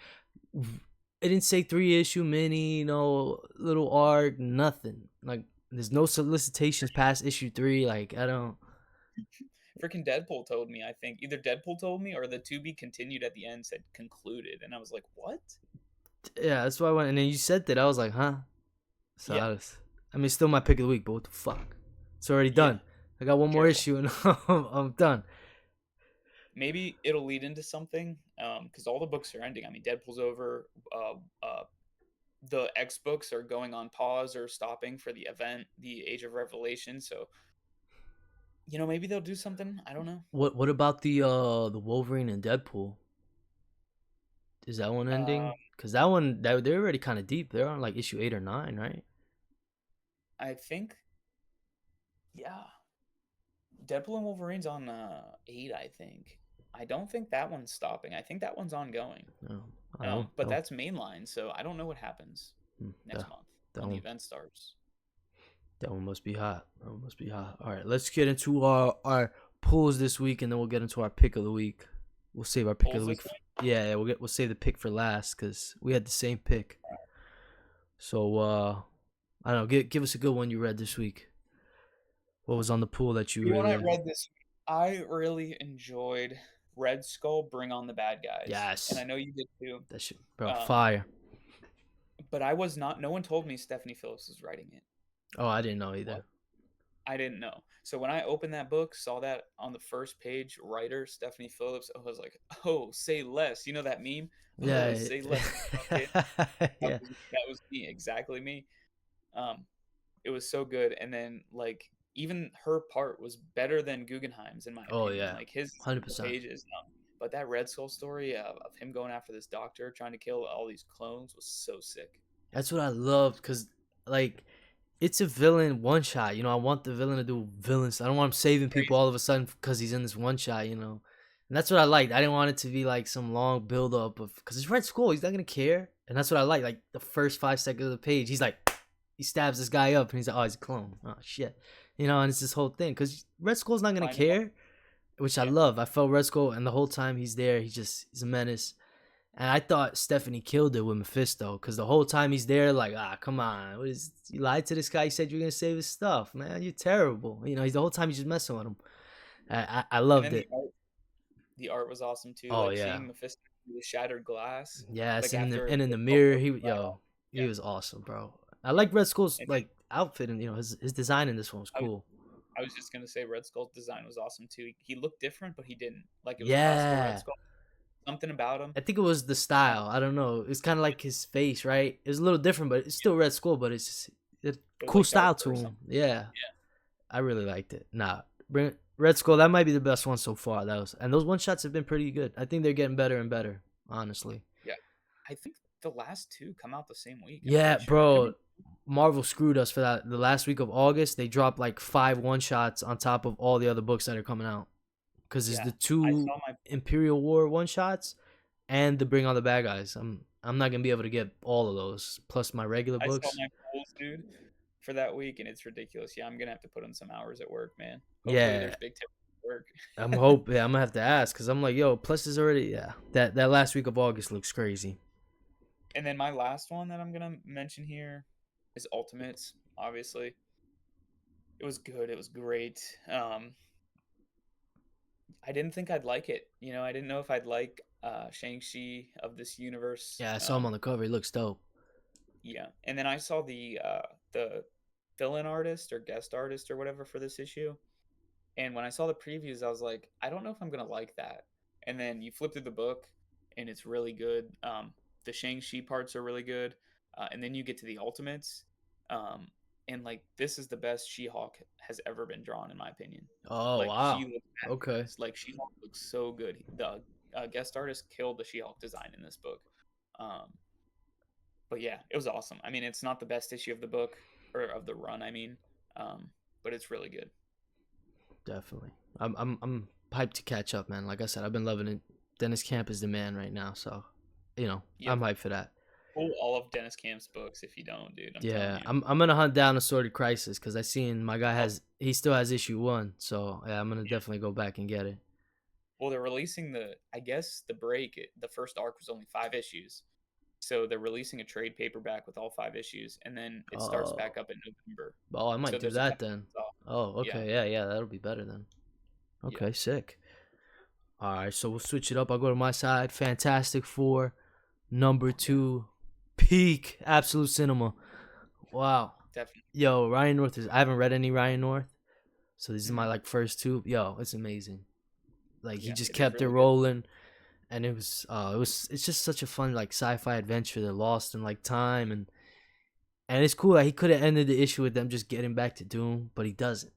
It didn't say 3 issue mini. No little arc. Nothing. Like there's no solicitations past issue 3. Like I don't. freaking Deadpool told me. I think either Deadpool told me or the to be continued at the end said concluded, and I was like, what? Yeah, that's why I went. And then you said that. I was like, huh. So Yeah. I mean, still my pick of the week. But what the fuck? It's already Yeah. done. I got one more Careful. issue and I'm done. Maybe it'll lead into something, because all the books are ending. I mean, Deadpool's over. The X books are going on pause or stopping for the event, the Age of Revelation. So, maybe they'll do something. I don't know. What about the Wolverine and Deadpool? Is that one Uh, ending? Because that one they're already kind of deep. They're on like issue 8 or 9, right? I think, yeah, Deadpool and Wolverine's on 8. I think. I don't think that one's stopping. I think that one's ongoing. No, I don't. But that's mainline, so I don't know what happens next that, month that when the one event starts. that one must be hot. That one must be hot. All right, let's get into our pulls this week, and then we'll get into our pick of the week. We'll save our pick of Pulls the this week. week? Yeah, we'll save the pick for last because we had the same pick. So I don't know. Give us a good one you read this week. What was on the pool that you The one I really? read this week, I really enjoyed Red Skull Bring on the Bad Guys. Yes. And I know you did too. That shit, bro, Um, fire. But I was not, no one told me Stephanie Phillips was writing it. Oh, I didn't know either. I didn't know. So when I opened that book, saw that on the first page, writer Stephanie Phillips, I was like, "Oh, say less." You know that meme? Oh, Yeah. say less. Okay, Yeah. that was me, exactly me. Um, it was so good, and then like even her part was better than Guggenheim's in my Oh opinion. yeah. Like his single 100%. pages, but that Red Skull story of him going after this doctor trying to kill all these clones was so sick. That's what I loved cuz like it's a villain one shot. I want the villain to do villains. I don't want him saving people Crazy. all of a sudden because he's in this one shot. And that's what I liked. I didn't want it to be like some long build up of because it's Red Skull. He's not gonna care, and that's what I like. Like the first 5 seconds of the page, he's like, he stabs this guy up, and he's like, oh, he's a clone. Oh shit, and it's this whole thing because Red Skull's not gonna Find him. care, which I Yeah, love. I felt Red Skull, and the whole time he's there, he's a menace. And I thought Stephanie killed it with Mephisto because the whole time he's there, like, come on, you lied to this guy? You said you're gonna save his stuff, man. You're terrible. He's the whole time he's just messing with him. I and loved then it. the art was awesome too. Oh Like yeah, seeing Mephisto through the shattered glass, yes, like and after in the the mirror, notebook was right off. he Yeah, was awesome, bro. I like Red Skull's and then like outfit, and his design in this one was I was cool. I was just gonna say Red Skull's design was awesome too. He looked different, but he didn't. Like it was classical Red Yeah, Skull. Something about him. I think it was the Uh, style. I don't know. It's kind of like his face, right? It's a little different, but it's still Red Skull. But it's just a it was cool like style darker to or him. something. Yeah. Yeah, I really liked it. Nah, Red Skull. That might be the best one so far. And those one shots have been pretty good. I think they're getting better and better. Honestly. yeah. I think the last two come out the same week. I'm Yeah, pretty sure. I could be bro. Marvel screwed us for that. The last week of August, they dropped like 5 one shots on top of all the other books that are coming out. Because it's yeah. the I two saw my Imperial War one shots and the Bring on the Bad Guys. I'm not gonna be able to get all of those plus my regular I saw books. my polls, dude, for that week, and it's ridiculous. Yeah, I'm gonna have to put in some hours at work, man. Hopefully, Yeah, there's big tips at work. Yeah, I'm gonna have to ask because I'm like, yo, plus is already yeah. That last week of August looks crazy. And then my last one that I'm gonna mention here is Ultimates. Obviously, it was good. It was great. I didn't think I'd like it. I didn't know if I'd like Shang-Chi of this universe. Yeah, I saw him on the cover. He looks dope. Yeah, and then I saw the fill-in artist or guest artist or whatever for this issue. And when I saw the previews, I was like, I don't know if I'm gonna like that. And then you flip through the book, and it's really good. The Shang-Chi parts are really good, and then you get to the Ultimates, um, and like this is the best She-Hulk has ever been drawn, in my opinion. Oh Like she wow. looks Okay. badass. Like She-Hulk looks so good. The guest artist killed the She-Hulk design in this book. Um, but yeah, it was awesome. I mean, it's not the best issue of the book or of the run. I mean, but it's really good. Definitely. I'm hyped to catch up, man. Like I said, I've been loving it. Dennis Camp is the man right now, so Yep. I'm hyped for that. Pull all of Dennis Camp's books if you don't, dude. I'm telling Yeah, you. I'm gonna hunt down Assorted Crisis because I seen my guy Oh, he still has issue 1, so yeah, I'm gonna yeah. definitely go back and get it. Well, they're releasing I guess the break, the first arc was only 5 issues. So they're releasing a trade paperback with all 5 issues, and then it starts Oh, back up in November. oh, I might So do there's a that couple then. months off. Oh, Yeah, okay, yeah, that'll be better then. yeah, Okay, sick. All right, so we'll switch it up. I'll go to my side. Fantastic Four, number yeah, 2, peak absolute cinema. Wow. definitely. Yo, Ryan North I haven't read any Ryan North, so this is my Mhm. like first two. Yo, it's amazing. Like he Yeah, just it is kept it really good. rolling, and it's just such a fun like sci-fi adventure. They're lost in like time, and it's cool. Like he could have ended the issue with them just getting back to Doom, but he doesn't.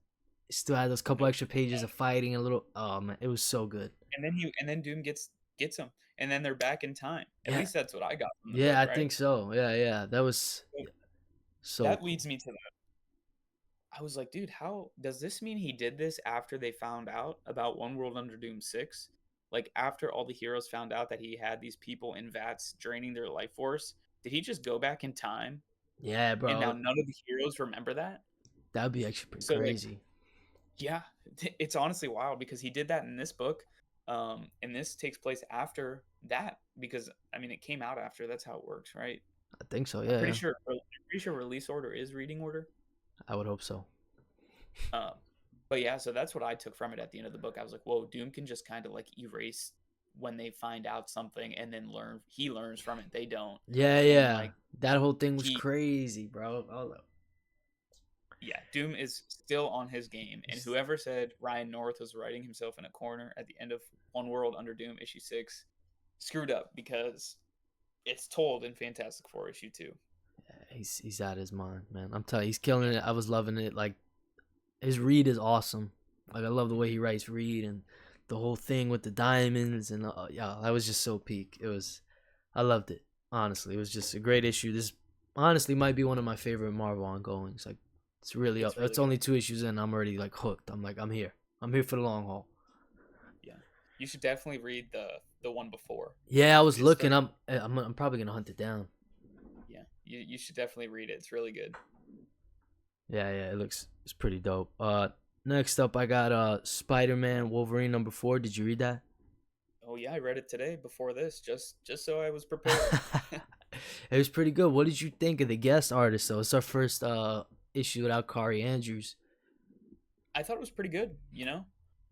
He still had those couple Nope. extra pages of fighting a little. Oh man, it was so good. And then Doom gets him, and then they're back in time. At Yeah, least that's what I got from the yeah, book, I right? think so. Yeah, that was So so that cool. leads me to I was like, dude, how does this mean he did this after they found out about One World Under Doom 6? Like, after all the heroes found out that he had these people in vats draining their life force, did he just go back in time? Yeah, And now bro, none of the heroes remember that? that would be actually pretty So, like, crazy. yeah, it's honestly wild because he did that in this book. And this takes place after that because, I mean, it came out after. That's how it works, right? I think so. I'm Yeah, pretty yeah. sure, I'm pretty sure release order is reading order. I would hope so. Um, but yeah, so that's what I took from it at the end of the book. I was like, whoa, Doom can just kind of like erase when they find out something and then learn. He learns from it. They don't. Yeah, And yeah. like That whole thing was he, crazy, bro. Yeah, Doom is still on his game, and He's- whoever said Ryan North was writing himself in a corner at the end of One World Under Doom issue 6 screwed up because it's told in Fantastic Four issue 2. he's out of his mind, man. I'm telling you, he's killing Yeah. it. I was loving it. Like his Reed is awesome. Like I love the way Mhm. he writes Reed and the whole thing with the diamonds and yeah, that was just so peak. It was, I loved it. Honestly, it was just a great issue. This honestly might be one of my favorite Marvel ongoings. Like it's really It's really it's good. only 2 issues in. I'm already like hooked. I'm like I'm here. I'm here for the long haul. Yeah. You should definitely read the one before. Yeah, I was It's looking. starting. I'm probably gonna hunt it down. Yeah. You should definitely read it. It's really good. Yeah, it's pretty dope. Next up I got Spider-Man Wolverine #4. Did you read that? Oh yeah, I read it today before this, just so I was prepared. It was pretty good. What did you think of the guest artist though? It's our first issue without Kari Andrews. I thought it was pretty good, you know?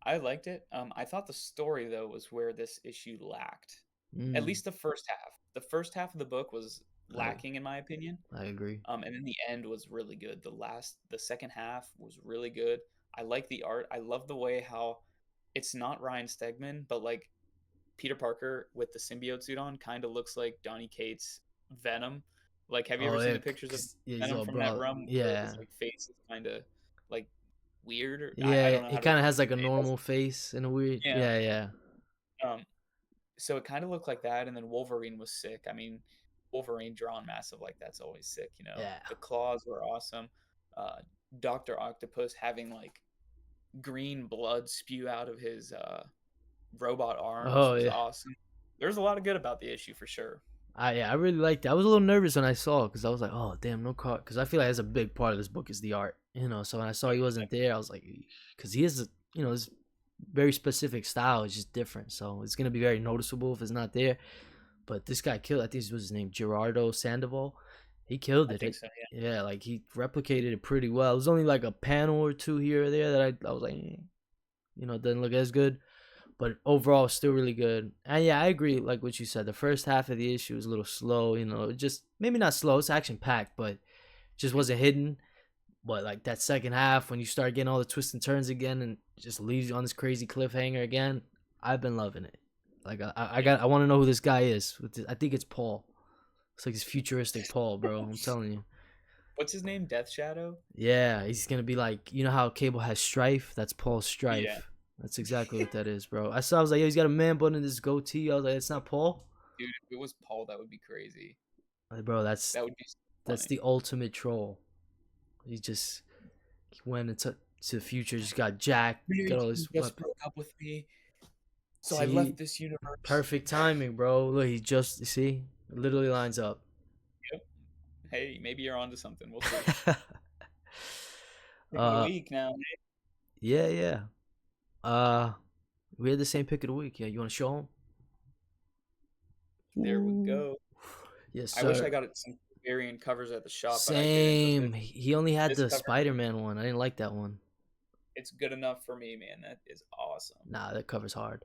I liked it. I thought the story though was where this issue lacked. At Mm, least the first half. The first half of the book was I lacking in my opinion. I agree. And then the end was really good. The second half was really good. I like the art. I love the way how it's not Ryan Stegman, but like Peter Parker with the symbiote suit on kind of looks like Donny Cates' Venom. Like, have you ever Oh seen yeah, the pictures of yeah, he's Venom all from that bro. run where his Yeah, like face is kind of like weird? Or I yeah. don't know He how to kind of explain has like a it. It has, normal face and a weird. yeah. Yeah. Um, so it kind of looked like that, and then Wolverine was sick. I mean, Wolverine drawn massive like that's always sick, you know. Yeah. The claws were awesome. Uh, Doctor Octopus having like green blood spew out of his robot arms Oh was yeah. awesome. There's a lot of good about the issue for sure. I really liked it. I was a little nervous when I saw it because I was like, oh damn, no car. Because I feel like that's a big part of this book is the art, you know. So when I saw Oh he yeah, wasn't there, I was like, because he is, you know, his very specific style is just different. So it's gonna be very noticeable if it's not there. But this guy killed. I think it was his name, Gerardo Sandoval. He killed I it. think so. Yeah, like he replicated it pretty well. It was only like a panel or two here or there that I was like, you know, it doesn't look as good. But overall, still really good. And yeah, I agree. Like what you said, the first half of the issue was a little slow. You know, just maybe not slow. It's action packed, but just Yeah. wasn't hidden. But like that second half, when you start getting all the twists and turns again, and just leaves you on this crazy cliffhanger again, I've been loving it. Like Yeah. I want to know who this guy is. I think it's Paul. It's like this futuristic Paul, bro. I'm telling you. What's his name? Death Shadow? Yeah, he's gonna be like, you know how Cable has Strife? That's Paul's Yeah. Strife. That's exactly what that is, bro. I was like, yo, he's got a man bun in this goatee. I was like, it's not Paul. Dude, if it was Paul, that would be crazy. Like, bro, that's That would be so that's funny. the ultimate troll. He went into to the future, just got jacked, got Big all his just weapon. broke up with me, so I left See, this universe. perfect timing, bro. Look, he just see, it literally lines up. Yep. Hey, maybe you're onto something. We'll see. Pick of the uh, week now. yeah. Uh, we had the same pick of the week. Yeah, you want to show him? There we Ooh. go. Yes, I wish I sir. got some variant covers at the shop, but I didn't. But Same. He only had this the cover, Spider-Man one. I didn't like that one. it's good enough for me, man. That is awesome. Nah, that cover's hard.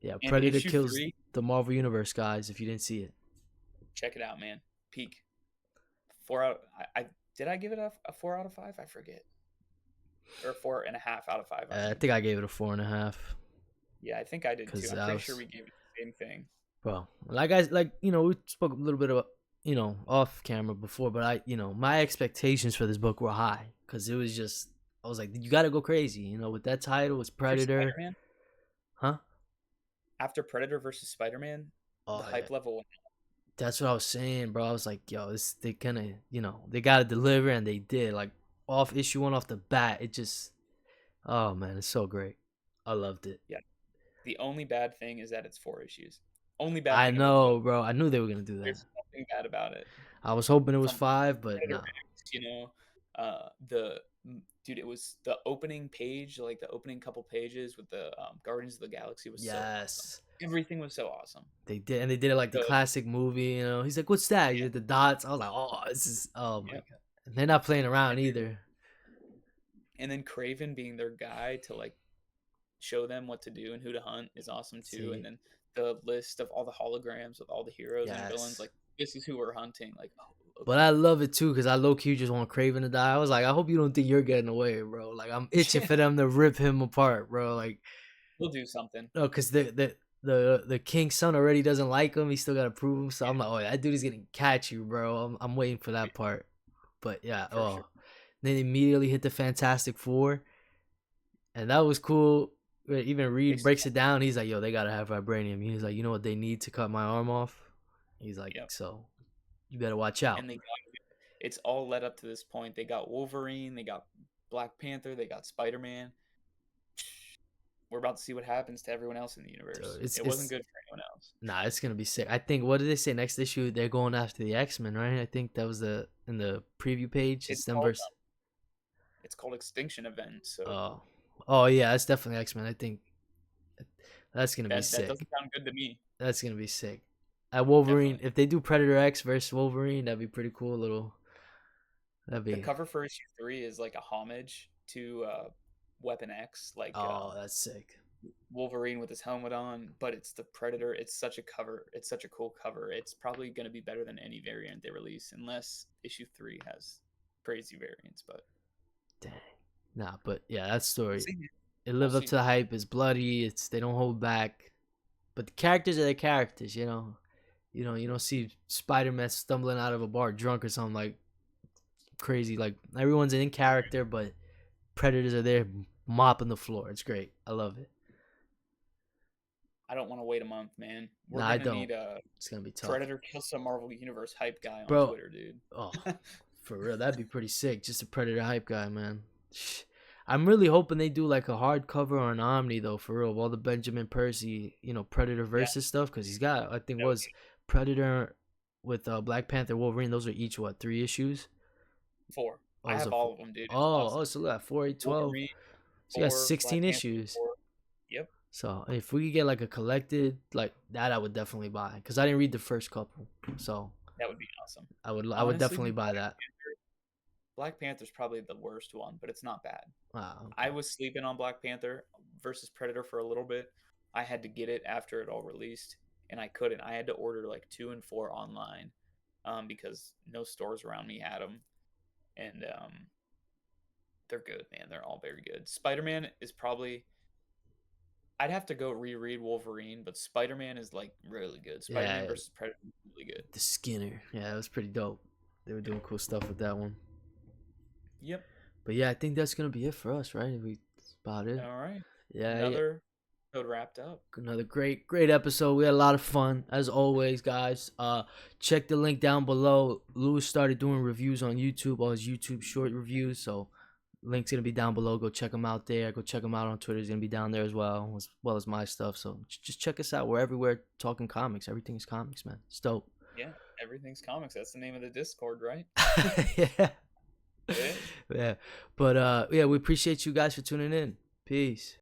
Yeah, And Predator issue kills 3, the Marvel Universe, guys. If you didn't see it, check it out, man. Peak. 4 out. I did I give it a 4 out of 5? I forget. Or 4.5 out of 5. I I mean, think I gave it a 4.5 yeah, I think I did too. because I'm I pretty sure was, we gave it the same thing. bro. Like I like, you know, we spoke a little bit about, you know, off camera before, but I, you know, my expectations for this book were high because it was just, I was like, you got to go crazy, you know, with that title. It's After Predator, Spider-Man, huh? after Predator versus Spider-Man, the Oh yeah, hype level. that's what I was saying, bro. I was like, yo, this they kind of, you know, they got to deliver, and they did. Like off issue one off the bat, it just, oh man, it's so great. I loved it. Yeah. The only bad thing is that it's 4 issues. Only bad I thing about the book. know, bro. I knew they were gonna do that. There's nothing bad about it. I was hoping it was From 5, but Predator no. X, you know, the dude, it was the opening page, like the opening couple pages with the Guardians of the Galaxy was so awesome. Yes, Everything was so awesome. they did, and they did it like the The classic movie. You know, he's like, "What's that?" You yeah, did the dots. I was like, "Oh, this is oh my yeah. god." And they're not playing around And then either. Craven being their guy to like show them what to do and who to hunt is awesome too. And See, then the list of all the holograms with all the heroes and villains, yes, like this is who we're hunting. Like, oh, But I love it too because I low key just want Craven to die. I was like, I hope you don't think you're getting away, bro. Like I'm itching for them to rip him apart, bro. Like We'll do something. no, because the king's son already doesn't like him. He still gotta prove him. So I'm like, oh, that dude is gonna catch you, bro. I'm waiting for that part. But yeah, For sure. then immediately hit the Fantastic Four, and that was cool. Even Reed breaks it down. He's like, yo, they gotta have vibranium. He's like, you know what they need to cut my arm off? He's like, Yep. so you better watch out. And it's all led up to this point. They got Wolverine, they got Black Panther, they got Spider-Man. We're about to see what happens to everyone else in the universe. Dude, it wasn't good for anyone else. Nah, it's gonna be sick. I think, what did they say next issue? They're going after the X-Men, right? I think that was in the preview page. It's them versus. It's called Extinction Event. So. Oh yeah, that's definitely X-Men. I think that's gonna be sick. That doesn't sound good to me. That's gonna be sick. At Wolverine, definitely. If they do Predator X versus Wolverine, that'd be pretty cool. The cover for issue 3 is like a homage to Weapon X, like that's sick. Wolverine with his helmet on, but it's the Predator. It's such a cover. It's such a cool cover. It's probably going to be better than any variant they release, unless issue 3 has crazy variants. But dang, nah. But yeah, that story it lives up to the hype. It's bloody. They don't hold back. But the characters are the characters, you know. You don't see Spider-Man stumbling out of a bar drunk or something like crazy. Like everyone's in character, but Predators are there mopping the floor. It's great. I love it. I don't want to wait a month, man. I don't. Need it's gonna be tough. Predator kill some Marvel Universe hype guy on Twitter, dude. Oh, for real, that'd be pretty sick. Just a Predator hype guy, man. I'm really hoping they do like a hardcover or an Omni though, for real. Of all the Benjamin Percy, Predator versus stuff, because he's got, I think, Predator with Black Panther, Wolverine. Those are each 3 issues. 4. I have all of them, dude. So look, 4, 8, 12. So you got 16 issues. 4. Yep. So if we could get like a collected like that, I would definitely buy, because I didn't read the first couple. So that would be awesome. I would definitely buy that. Black Panther's probably the worst one, but it's not bad. Wow. Okay. I was sleeping on Black Panther versus Predator for a little bit. I had to get it after it all released, and I couldn't. I had to order like 2 and 4 online, because no stores around me had them, and they're good, man. They're all very good. Spider-Man is probably. I'd have to go reread Wolverine, but Spider-Man is like really good. Spider-Man versus Predator is really good. The Skinner, yeah, it was pretty dope. They were doing cool stuff with that one. Yep. But yeah, I think that's gonna be it for us, right? That's about it. All right. Yeah. Another episode wrapped up. Another great episode. We had a lot of fun as always, guys. Check the link down below. Louis started doing reviews on YouTube, all his YouTube short reviews. So link's gonna be down below. Go check him out there. Go check him out on Twitter. He's gonna be down there as well as my stuff. So just check us out. We're everywhere talking comics. Everything is comics, man. It's dope. Yeah, everything's comics. That's the name of the Discord, right? Yeah. Yeah. But we appreciate you guys for tuning in. Peace.